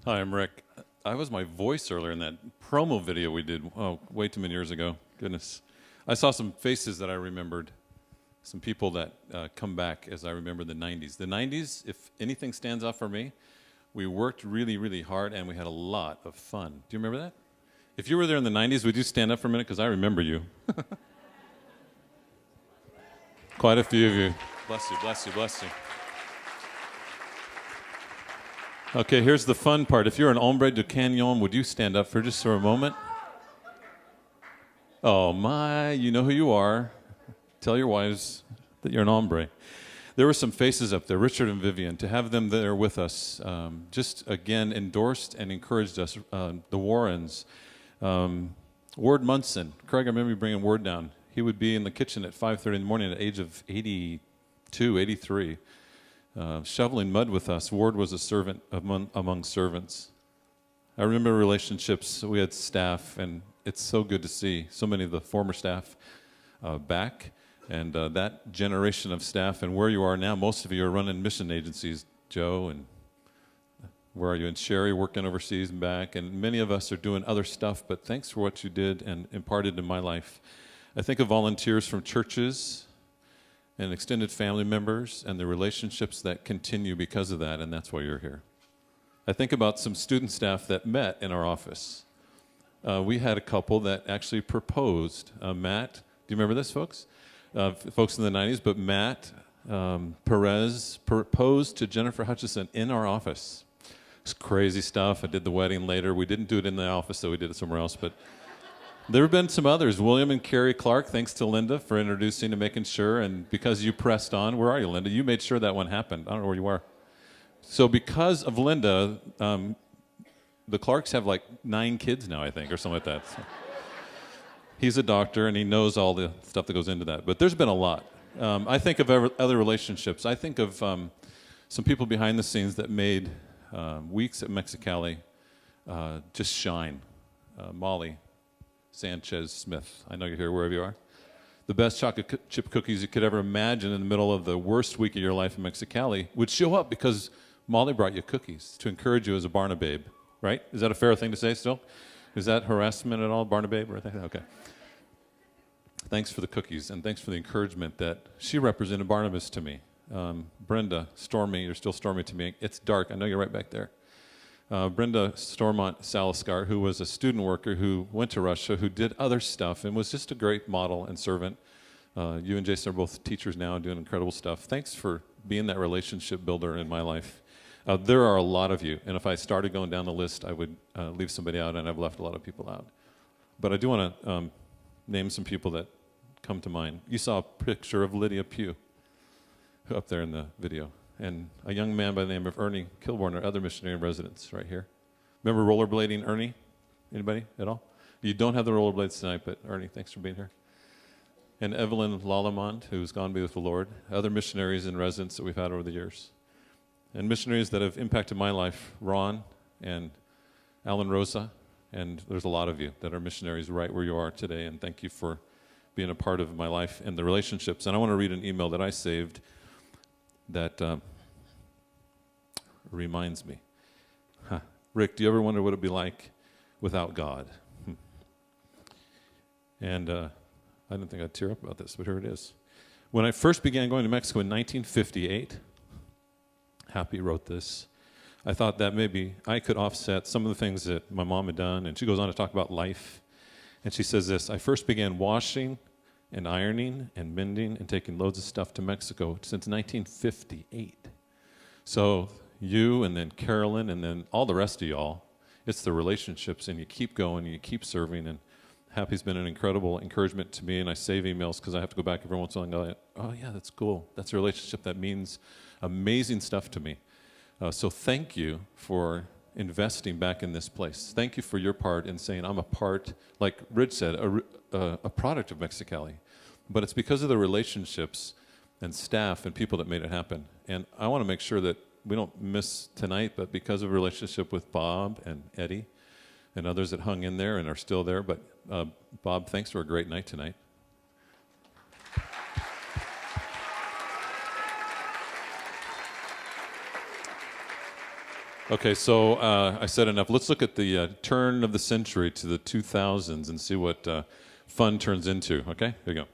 Hi, I'm Rick. I was my voice earlier in that promo video we did, way too many years ago. Goodness. I saw some faces that I remembered, some people that come back as I remember the 90s. The 90s, if anything stands out for me, we worked really, really hard and we had a lot of fun. Do you remember that? If you were there in the 90s, would you stand up for a minute? Because I remember you. Quite a few of you. Bless you, bless you, bless you. Okay, here's the fun part. If you're an hombre du canyon, would you stand up for just for a moment? Oh my, you know who you are. Tell your wives that you're an hombre. There were some faces up there, Richard and Vivian, to have them there with us, just again endorsed and encouraged us. The Warrens, Ward Munson. Craig, I remember you bringing Ward down. He would be in the kitchen at 5:30 in the morning at the age of 82, 83. Shoveling mud with us. Ward was a servant among servants. I remember relationships. We had staff, and it's so good to see so many of the former staff back, and that generation of staff, and where you are now. Most of you are running mission agencies, Joe, and where are you? And Sherry working overseas and back, and many of us are doing other stuff, but thanks for what you did and imparted in my life. I think of volunteers from churches and extended family members and the relationships that continue because of that, and that's why you're here. I think about some student staff that met in our office. We had a couple that actually proposed. Matt, do you remember this, folks? Folks in the 90s, but Matt Perez proposed to Jennifer Hutchison in our office. It's crazy stuff. I did the wedding later. We didn't do it in the office, so we did it somewhere else, but there have been some others. William and Carrie Clark, thanks to Linda for introducing and making sure, and because you pressed on. Where are you, Linda? You made sure that one happened. I don't know where you are. So because of Linda, the Clarks have like 9 kids now, I think, or something like that. So he's a doctor, and he knows all the stuff that goes into that. But there's been a lot. I think of other relationships. I think of some people behind the scenes that made weeks at Mexicali just shine. Molly Sanchez Smith. I know you're here wherever you are. The best chocolate chip cookies you could ever imagine in the middle of the worst week of your life in Mexicali would show up because Molly brought you cookies to encourage you as a Barnababe, right? Is that a fair thing to say still? Is that harassment at all, Barnababe? Okay. Thanks for the cookies, and thanks for the encouragement that she represented Barnabas to me. Brenda, Stormy, you're still Stormy to me. It's dark. I know you're right back there. Brenda Stormont Saliskar, who was a student worker who went to Russia, who did other stuff and was just a great model and servant. You and Jason are both teachers now and doing incredible stuff. Thanks for being that relationship builder in my life. There are a lot of you, and if I started going down the list, I would leave somebody out, and I've left a lot of people out. But I do want to name some people that come to mind. You saw a picture of Lydia Pugh up there in the video, and a young man by the name of Ernie Kilborn, our other missionary in residence right here. Remember rollerblading Ernie? Anybody at all? You don't have the rollerblades tonight, but Ernie, thanks for being here. And Evelyn Lalamond, who's gone to be with the Lord. Other missionaries in residence that we've had over the years. And missionaries that have impacted my life, Ron and Alan Rosa, and there's a lot of you that are missionaries right where you are today, and thank you for being a part of my life and the relationships. And I want to read an email that I saved that reminds me. Rick, do you ever wonder what it'd be like without God? And I didn't think I'd tear up about this, but here it is. When I first began going to Mexico in 1958, Happy wrote this, I thought that maybe I could offset some of the things that my mom had done, and she goes on to talk about life. And she says this, I first began washing and ironing and mending and taking loads of stuff to Mexico since 1958. So you and then Carolyn and then all the rest of y'all, it's the relationships, and you keep going and you keep serving, and Happy's been an incredible encouragement to me, and I save emails because I have to go back every once in a while and go, oh yeah, that's cool. That's a relationship that means amazing stuff to me. So thank you for investing back in this place. Thank you for your part in saying I'm a part, like Rich said, a product of Mexicali. But it's because of the relationships and staff and people that made it happen. And I want to make sure that we don't miss tonight, but because of a relationship with Bob and Eddie and others that hung in there and are still there. But Bob, thanks for a great night tonight. Okay, so I said enough. Let's look at the turn of the century to the 2000s and see what fun turns into. Okay, here you go.